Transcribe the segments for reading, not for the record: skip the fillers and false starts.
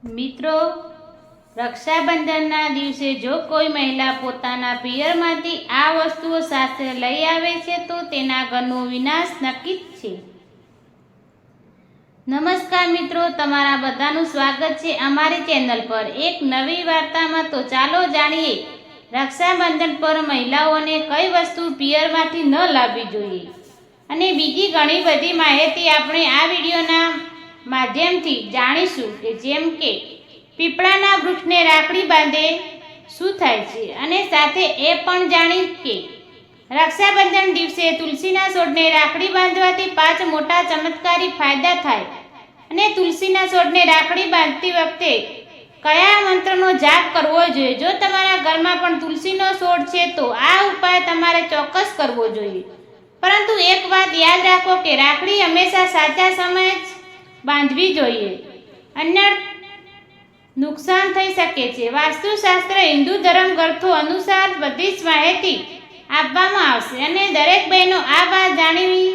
મિત્રો, રક્ષાબંધનના દિવસે જો કોઈ મહિલા પોતાના પિયરમાંથી આ વસ્તુઓ સાથે લઈ આવે છે તો તેના ઘરનો વિનાશ નક્કી જ છે. નમસ્કાર મિત્રો, તમારા બધાનું સ્વાગત છે અમારી ચેનલ પર એક નવી વાર્તામાં. તો ચાલો જાણીએ રક્ષાબંધન પર મહિલાઓને કઈ વસ્તુ પિયરમાંથી ન લાવવી જોઈએ અને બીજી ઘણી બધી માહિતી આપણે આ વિડીયોના માધ્યમથી જાણીશું. કે જેમ કે પીપળાના વૃક્ષને રાખડી બાંધે શું થાય છે, અને સાથે એ પણ જાણી કે રક્ષાબંધન દિવસે તુલસીના છોડને રાખડી બાંધવાથી 5 મોટા ચમત્કારી ફાયદા થાય, અને તુલસીના છોડને રાખડી બાંધતી વખતે કયા મંત્રનો જાપ કરવો જોઈએ. જો તમારા ઘરમાં પણ તુલસીનો છોડ છે તો આ ઉપાય તમારે ચોક્કસ કરવો જોઈએ. પરંતુ એક વાત યાદ રાખો કે રાખડી હંમેશા સાચા સમયે જ બાંધવી જોઈએ, અન્ય નુકસાન થઈ શકે છે. વાસ્તુશાસ્ત્ર હિન્દુ ધર્મ ગ્રંથો અનુસાર બધી જ માહિતી આપવામાં આવશે, અને દરેક બહેનો આ વાત જાણવી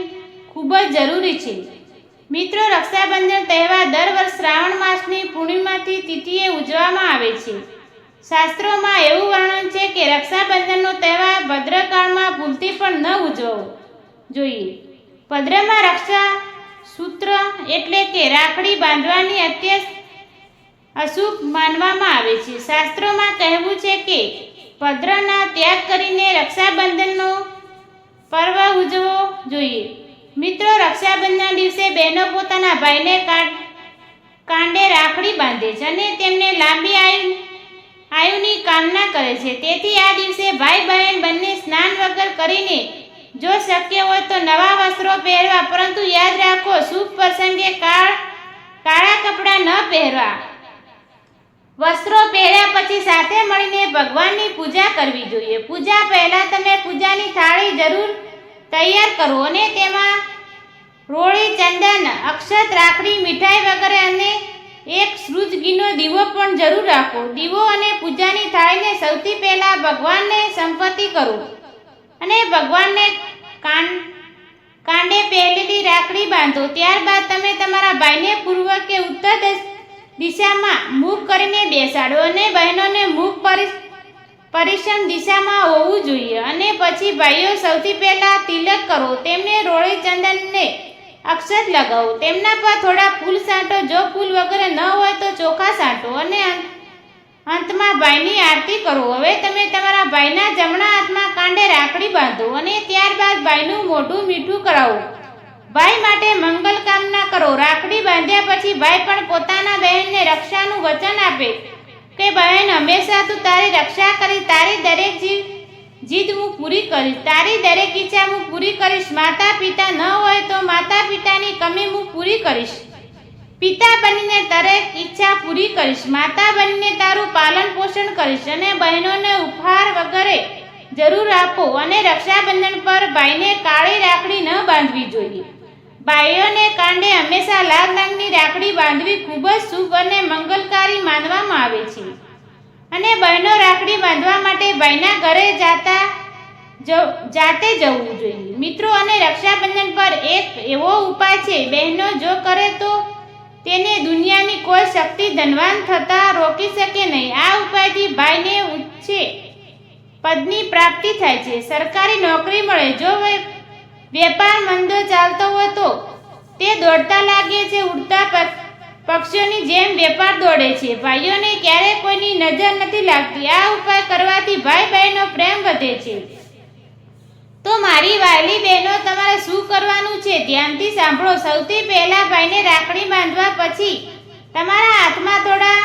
ખૂબ જ જરૂરી છે. મિત્રો, રક્ષાબંધન તહેવાર દર વર્ષ શ્રાવણ માસની પૂર્ણિમાથી તિથિએ ઉજવવામાં આવે છે. શાસ્ત્રોમાં એવું વર્ણન છે કે રક્ષાબંધનનો તહેવાર ભદ્રકાળમાં ભૂલથી પણ ન ઉજવવો જોઈએ. ભદ્રમાં રક્ષા સૂત્ર એટલે કે રાખડી બાંધવાની અત્યંત અશુભ માનવામાં આવે છે. શાસ્ત્રોમાં કહેવું છે કે ભદ્રના ત્યાગ કરીને રક્ષાબંધનનો પર્વ ઉજવવો જોઈએ. મિત્રો, રક્ષાબંધનના દિવસે બહેનો પોતાના ભાઈને કાંડે રાખડી બાંધે છે અને તેમને લાંબી આયુની કામના કરે છે. તેથી આ દિવસે ભાઈ બહેન બંને સ્નાન વગર કરીને જો શક્ય હોય તો નવા વસ્ત્રો પહેરવા, પરંતુ યાદ રાખો શુભ પ્રસંગે કાળા કપડાં ન પહેરવા. વસ્ત્રો પહેર્યા પછી સાથે મળીને ભગવાનની પૂજા કરવી જોઈએ. પૂજા પહેલા તમે પૂજાની થાળી જરૂર તૈયાર કરો અને તેમાં રોળી, ચંદન, અક્ષત, રાખડી, મીઠાઈ વગેરે અને એક સૃજ ઘીનો દીવો પણ જરૂર રાખો. દીવો અને પૂજાની થાળીને સૌથી પહેલા ભગવાનને સમર્પિત કરો અને ભગવાનને કાંડે પહેરેલી રાખડી બાંધો. ત્યારબાદ તમે તમારા ભાઈને પૂર્વ કે ઉત્તર દિશામાં મુખ કરીને બેસાડો અને બહેનોને મુખ પશ્ચિમ દિશામાં હોવું જોઈએ. અને પછી ભાઈઓ સૌથી પહેલા તિલક કરો, તેમને રોળી, ચંદનને અક્ષત લગાવો, તેમના પર થોડા ફૂલ છાંટો. જો ફૂલ વગેરે ન હોય તો ચોખા છાંટો અને અંતમાં ભાઈની આરતી કરો. હવે તમે તમારા ભાઈના જમણા હાથમાં કાંડે રાખડી બાંધો અને ત્યારબાદ ભાઈનું મોઢું મીઠું કરાવો. ભાઈ માટે મંગલ કામના કરો. રાખડી બાંધ્યા પછી ભાઈ પણ પોતાના બહેનને રક્ષાનું વચન આપે કે બહેન, હંમેશા તું તારી રક્ષા કરીશ, તારી દરેક જીદ હું પૂરી કરીશ, તારી દરેક ઈચ્છા હું પૂરી કરીશ. માતા પિતા ન હોય તો માતા પિતાની કમી હું પૂરી કરીશ. પિતા બનીને દરેક ઈચ્છા પૂરી કરીશ. માતા બનીને તારું પાલન પોષણ કરીશ. અને બહેનોને ઉપહાર વગેરે જરૂર આપો. અને રક્ષાબંધન પર ભાઈને કાળી રાખડી ન બાંધવી જોઈએ. ભાઈઓને કાંડે હંમેશા લાલ રંગની રાખડી બાંધવી ખૂબ જ શુભ અને મંગલકારી માનવામાં આવે છે. અને બહેનો રાખડી બાંધવા માટે ભાઈના ઘરે જાતે જવું જોઈએ. મિત્રો, અને રક્ષાબંધન પર એક એવો ઉપાય છે, બહેનો જો કરે તો તેને દુનિયાની કોઈ શક્તિ ધનવાન થતા રોકી શકે નહીં. આ ઉપાયથી ભાઈને ઉચ્ચ પદની પ્રાપ્તિ થાય છે, સરકારી નોકરી મળે. જો વેપાર મંદો ચાલતો હોય તો તે દોડતા લાગે છે, ઉડતા પક્ષીઓની જેમ વેપાર દોડે છે. ભાઈઓને ક્યારેય કોઈની નજર નથી લાગતી. આ ઉપાય કરવાથી ભાઈ બહેનનો પ્રેમ વધે છે. તો મારી વાલી બહેનો, તમારે શું કરવાનું છે ધ્યાનથી સાંભળો. સૌથી પહેલા ભાઈને રાખડી બાંધવા પછી તમારા હાથમાં થોડા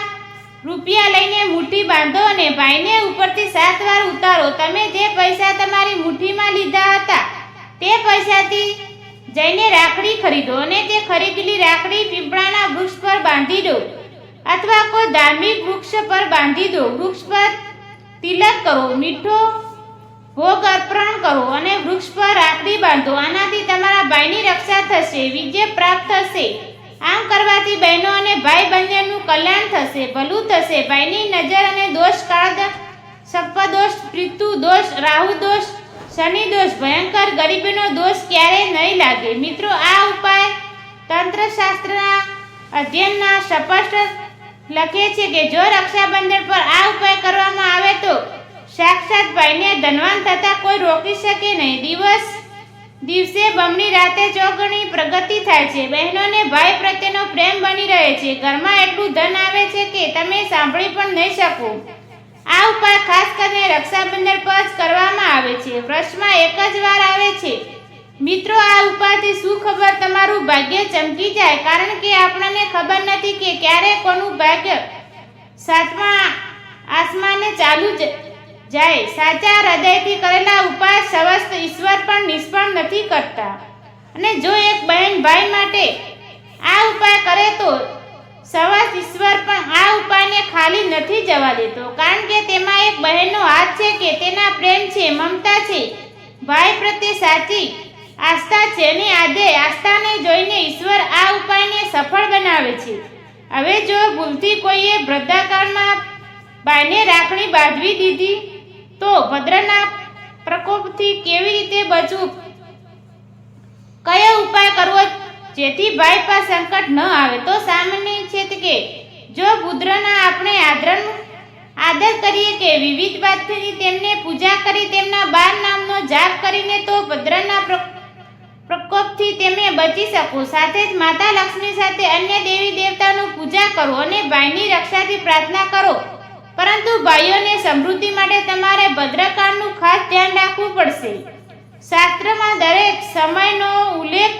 રૂપિયા લઈને મુઠ્ઠી બાંધો અને ભાઈને ઉપરથી 7 વાર ઉતારો. તમે જે પૈસા તમારી મુઠ્ઠીમાં લીધા હતા તે પૈસાથી જઈને રાખડી ખરીદો અને તે ખરીદેલી રાખડી પીપળાના વૃક્ષ પર બાંધી દો અથવા કોઈ ધાર્મિક વૃક્ષ પર બાંધી દો. વૃક્ષ પર તિલક કરો, મીઠો ભોગ અર્પણ કરો અને વૃક્ષ પર રાખડી બાંધો. આનાથી તમારા ભાઈની રક્ષા થશે, વિજય પ્રાપ્ત થશે. આમ કરવાથી બહેનો અને ભાઈ બંનેનું કલ્યાણ થશે, ભલું થશે. ભાઈની નજર અને દોષ, કાળ સર્પદોષ, પિતૃ દોષ, રાહુ દોષ, શનિ દોષ, ભયંકર ગરીબીનો દોષ ક્યારેય નહીં લાગે. મિત્રો, આ ઉપાય તંત્રશાસ્ત્રના અધ્યયનના સ્પષ્ટ લખે છે કે જો રક્ષાબંધન પર આ ઉપાય કરવામાં આવે તો સાક્ષાત ભાઈને ધનવાન થતા કોઈ રોકી શકે નહીં. દિવસે બમણી રાતે ચોગણી પ્રગતિ થાય છે. બહેનોને ભાઈ પ્રત્યેનો પ્રેમ બની રહે છે. ઘરમાં એટલું ધન આવે છે કે તમે સાંભળી પણ નહીં શકો. આ ઉપાય ખાસ કરીને રક્ષાબંધન પર જ કરવામાં આવે છે. વર્ષમાં એક જ વાર આવે છે. મિત્રો, આ ઉપાયથી શું ખબર તમારું ભાગ્ય ચમકી જાય, કારણ કે આપણને ખબર નથી કે ક્યારે કોનું ભાગ્ય સાતમા આસમાને ચાલુ જાય. સાચા હૃદયથી કરેલા ઉપાય સમસ્ત ઈશ્વર પણ નિષ્ફળ નથી કરતા. અને જો એક બહેન ભાઈ માટે આ ઉપાય કરે તો સમસ્ત ઈશ્વર પણ આ ઉપાયને ખાલી નથી જવા દેતો, કારણ કે તેમાં એક બહેનનો હાથ છે કે તેના પ્રેમ છે, મમતા છે, ભાઈ પ્રત્યે સાચી આસ્થા છે. અને આજે આસ્થાને જોઈને ઈશ્વર આ ઉપાયને સફળ બનાવે છે. હવે જો ભૂલથી કોઈએ વૃદ્ધાકાળમાં બાઈને રાખડી બાંધવી દીધી તો ભદ્રના પ્રકોપથી કેવી રીતે બચવું, કયો ઉપાય કરવો જેથી ભાઈ પર સંકટ ન આવે? તો સામાન્ય છે કે જો ભદ્રના આપણે આદર કરીએ કે વિવિધ વાતથી તેમને પૂજા કરી તેમના 12 નામનો જાપ કરીને તો ભદ્રના પ્રકોપથી તમે બચી શકો. સાથે જ માતા લક્ષ્મી સાથે અન્ય દેવી દેવતાનું પૂજા કરો અને ભાઈની રક્ષાથી પ્રાર્થના કરો. પરંતુ ભાઈઓને સમૃદ્ધિ માટે તમારે ભદ્રકાળનું ખાસ ધ્યાન રાખવું પડશે. શાસ્ત્રમાં દરેક સમયનો ઉલ્લેખ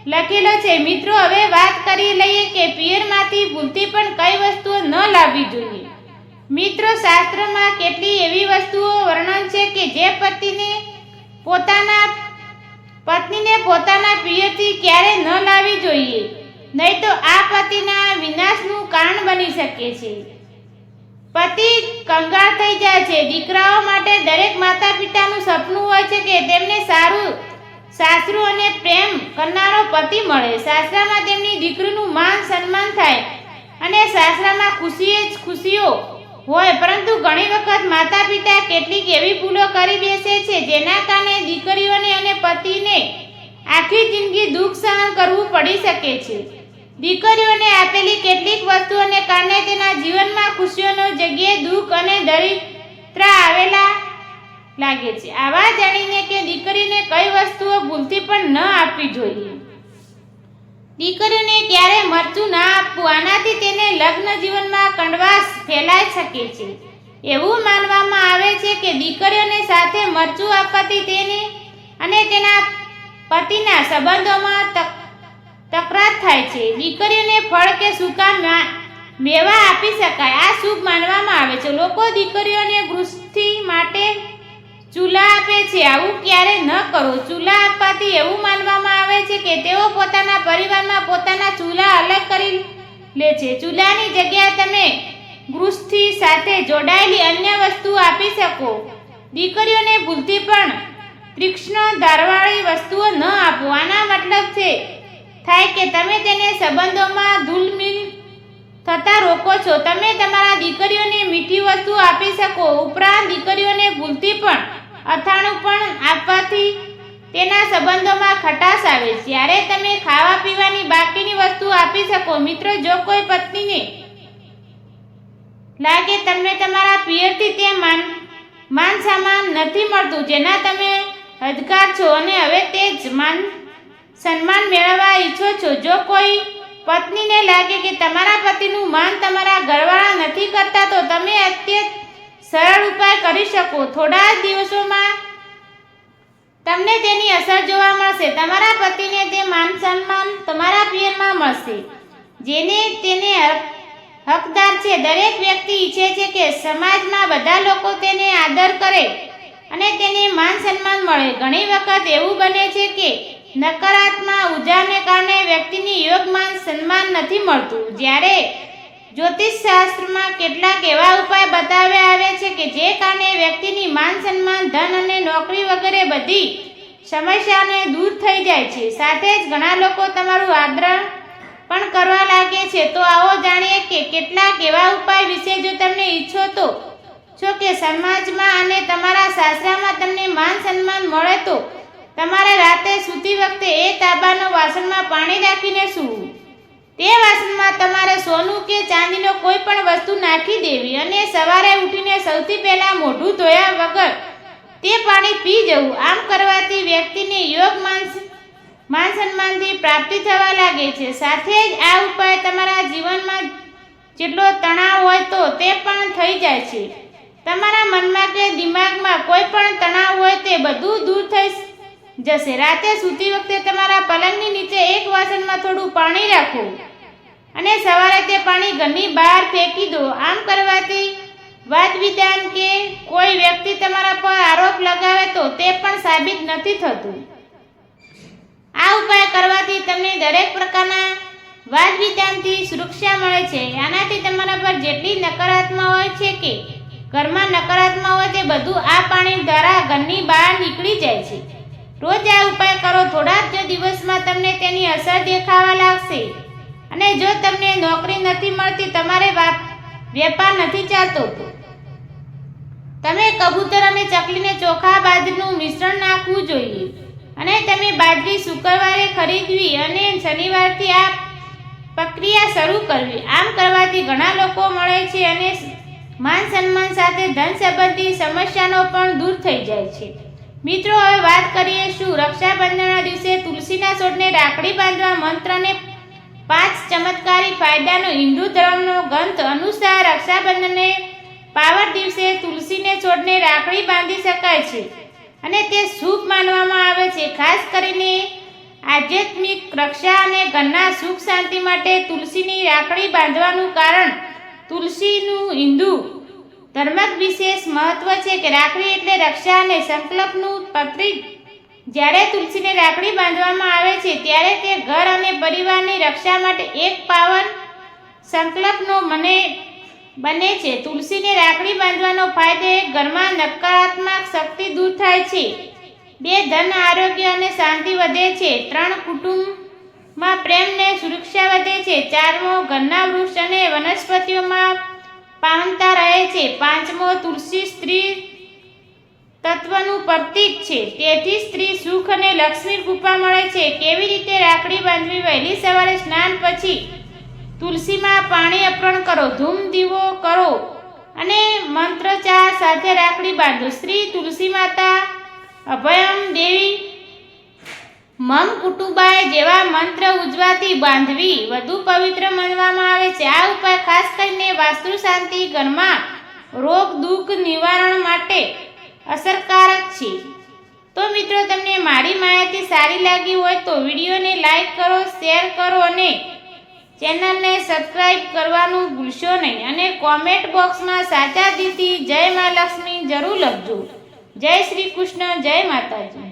લખેલો છે. મિત્રો, હવે વાત કરી લઈએ કે પિયરમાંથી ભૂલથી પણ કઈ વસ્તુઓ ન લાવવી જોઈએ. મિત્રો, શાસ્ત્રમાં કેટલી એવી વસ્તુઓ વર્ણન છે કે જે પત્નીને પોતાના પિયરથી ક્યારે ન લાવવી જોઈએ, નહીં તો આ પતિના વિનાશનું કારણ બની શકે છે. પતિ કંગાળ થઈ જાય છે. દીકરાઓ માટે દરેક માતા પિતાનું સપનું હોય છે કે તેમને સારું સાસરું અને પ્રેમ કરનારો પતિ મળે. સાસરામાં તેમની દીકરીનું માન સન્માન થાય અને સાસરામાં ખુશીઓ હોય. પરંતુ ઘણી વખત માતા પિતા કેટલીક એવી ભૂલો કરી બેસે છે જેના કારણે દીકરીઓને અને પતિને આખી જિંદગી દુઃખ સહન કરવું પડી શકે છે. દીકરીઓને આપેલી કેટલીક વસ્તુઓને કારણે તેના જીવનમાં ખુશીઓનો જગ્યાએ દુઃખ અને દરિદ્રતા આવેલા લાગે છે. આવા જાણીને કે દીકરીને કઈ વસ્તુઓ ભૂલથી પણ ન આપવી જોઈએ. દીકરીઓને ક્યારે મરચું ના આપવું, આનાથી તેને લગ્ન જીવનમાં કંડવાસ ફેલાઈ શકે છે. એવું માનવામાં આવે છે કે દીકરીઓને સાથે મરચું આપવાથી તેને અને તેના પતિના સંબંધોમાં તકરાર થાય છે. દીકરીઓને ફળ કે સૂકા મેવા આપી શકાય, આ શુભ માનવામાં આવે છે. લોકો દીકરીઓને ગૃહસ્થી માટે ચૂલા આપે છે. આવું ક્યારે ન કરો. ચૂલા આપવાથી એવું માનવામાં આવે છે કે તેઓ પોતાના પરિવારમાં પોતાના ચૂલા અલગ કરી લે છે. ચૂલાની જગ્યાએ તમે ગૃહસ્થી સાથે જોડાયેલી અન્ય વસ્તુ આપી શકો. દીકરીઓને ભૂલથી પણ તીક્ષ્ણ ધારવાળી વસ્તુઓ ન આપો. આના મતલબ થાય કે તમે તેને સંબંધોમાં ધૂળમિલ થતા રોકો છો. તમે તમારા દીકરીઓને મીઠી વસ્તુ આપી શકો. ઉપરાંત દીકરીઓને ભૂલથી પણ અથાણું પણ આપવાથી તેના સંબંધોમાં ખટાશ આવે. જ્યારે તમે ખાવા પીવાની બાકીની વસ્તુ આપી શકો. મિત્રો, જો કોઈ પત્નીને લાગે તમને તમારા પિયરથી તે માન સન્માન નથી મળતું જેના તમે હકદાર છો અને હવે તે જ માન સન્માન મેળવવા ઈચ્છો છો. જો કોઈ પત્નીને લાગે કે તમારા પતિનું માન તમારા ઘરવાળા નથી કરતા તો તમે અત્યંત સરળ ઉપાય કરી શકો. થોડા દિવસોમાં તમને તેની અસર જોવા મળશે. તમારા પતિને તે માન સન્માન તમારા પિયરમાં મળશે જેને તેને હકદાર છે. દરેક વ્યક્તિ ઈચ્છે છે કે સમાજમાં બધા લોકો તેને આદર કરે અને તેને માન સન્માન મળે. ઘણી વખત એવું બને છે કે નકારાત્મક ઉર્જાને કારણે વ્યક્તિને યોગ્ય માન સન્માન નથી મળતું. જ્યારે જ્યોતિષ શાસ્ત્રમાં કેટલાક એવા ઉપાય બતાવ્યા આવે છે કે જે કારણે વ્યક્તિની માન સન્માન, ધન અને નોકરી વગેરે બધી સમસ્યાને દૂર થઈ જાય છે. સાથે જ ઘણા લોકો તમારું આદર પણ કરવા લાગે છે. તો આવો જાણીએ કે કેટલાક એવા ઉપાય વિશે જો તમને ઈચ્છો તો છો કે સમાજમાં અને તમારા સાસરામાં તમને માન સન્માન મળે તો તમારે રાતે સૂતી વખતે એ તાંબાના વાસણમાં પાણી રાખીને સૂવું. તે વાસણમાં તમારે સોનું કે ચાંદીનો કોઈ પણ વસ્તુ નાખી દેવી અને સવારે ઉઠીને સૌથી પહેલા મોઢું ધોયા વગર તે પાણી પી જવું. આમ કરવાથી વ્યક્તિને યોગ માન સન્માનથી પ્રાપ્તિ થવા લાગે છે. સાથે જ આ ઉપાય તમારા જીવનમાં જેટલો તણાવ હોય તો તે પણ થઈ જાય છે. તમારા મનમાં કે દિમાગમાં કોઈ પણ તણાવ હોય તે બધું દૂર થઈ જશે. રાતે સૂતી વખતે તમારા પલંગની નીચે એક વાસણમાં થોડું પાણી રાખો અને સવારે તે પાણી ઘરની બહાર ફેંકી દો. આમ કરવાથી વાદ વિધાન કે કોઈ વ્યક્તિ તમારા પર આરોપ લગાવે તો તે પણ સાબિત નથી થતું. આ ઉપાય કરવાથી તમને દરેક પ્રકારના વાદ વિધાનથી સુરક્ષા મળે છે. આનાથી તમારા પર જેટલી નકારાત્મક હોય છે કે ઘરમાં નકારાત્મક હોય તે બધું આ પાણી દ્વારા ઘરની બહાર નીકળી જાય છે. રોજ આ ઉપાય કરો. થોડા જ દિવસમાં તમને તેની અસર દેખાવા લાગશે. અને જો તમને નોકરી નથી મળતી, તમારે વેપાર નથી ચાલતો, તમે કબૂતર અને ચકલીને ચોખા બાજરીનું મિશ્રણ નાખવું જોઈએ અને તમે બાજરી શુક્રવારે ખરીદવી અને શનિવારથી આ પ્રક્રિયા શરૂ કરવી. આમ કરવાથી ઘણા લોકો મળે છે અને માન સન્માન સાથે ધન સંબંધી સમસ્યાનો પણ દૂર થઈ જાય છે. મિત્રો, હવે વાત કરીશું રક્ષાબંધનના દિવસે તુલસીના છોડને રાખડી બાંધવા મંત્રને 5 ચમત્કારી ફાયદાનો. હિન્દુ ધર્મનો ગ્રંથ અનુસાર રક્ષાબંધનને પાવર દિવસે તુલસીને છોડને રાખડી બાંધી શકાય છે અને તે શુભ માનવામાં આવે છે. ખાસ કરીને આધ્યાત્મિક રક્ષા અને ઘરના સુખ શાંતિ માટે તુલસીની રાખડી બાંધવાનું કારણ તુલસીનું હિન્દુ ધર્મમાં વિશેષ મહત્વ છે કે રાખડી એટલે રક્ષા અને સંકલ્પનું પ્રતીક. જ્યારે તુલસીને રાખડી બાંધવામાં આવે છે ત્યારે તે ઘર અને પરિવારની રક્ષા માટે એક પાવન સંકલ્પનો બને છે. તુલસીને રાખડી બાંધવાનો ફાયદો એક, ઘરમાં નકારાત્મક શક્તિ દૂર થાય છે. 2, ધન, આરોગ્ય અને શાંતિ વધે છે. 3, કુટુંબમાં પ્રેમ અને સુરક્ષા વધે છે. 4, ઘરના વૃક્ષ અને વનસ્પતિઓમાં પાવનતા રહે છે. 5, તુલસી સ્ત્રી તત્વનું પ્રતીક છે, તેથી સ્ત્રી સુખ અને લક્ષ્મી કૃપા મળે છે. કેવી રીતે રાખડી બાંધવી? વહેલી સવારે સ્નાન પછી તુલસીમાં પાણી અર્પણ કરો, ધૂમ દીવો કરો અને મંત્રોચ્ચાર સાથે રાખડી બાંધો. શ્રી તુલસી માતા અભયમ દેવી મમ કુટુંબાય જેવા મંત્ર ઉજવાથી બાંધવી વધુ પવિત્ર માનવામાં આવે છે. આ ઉપાય ખાસ કરીને વાસ્તુ શાંતિ, ઘરમાં રોગ દુઃખ નિવારણ માટે અસરકારક છે. તો મિત્રો, તમને મારી માહિતી સારી લાગી હોય તો વિડીયોને લાઈક કરો, શેર કરો અને ચેનલને સબસ્ક્રાઈબ કરવાનું ભૂલશો નહીં. અને કોમેન્ટ બોક્સમાં સાચા દિલથી જય મા લક્ષ્મી જરૂર લખજો. જય શ્રી કૃષ્ણ, જય માતાજી.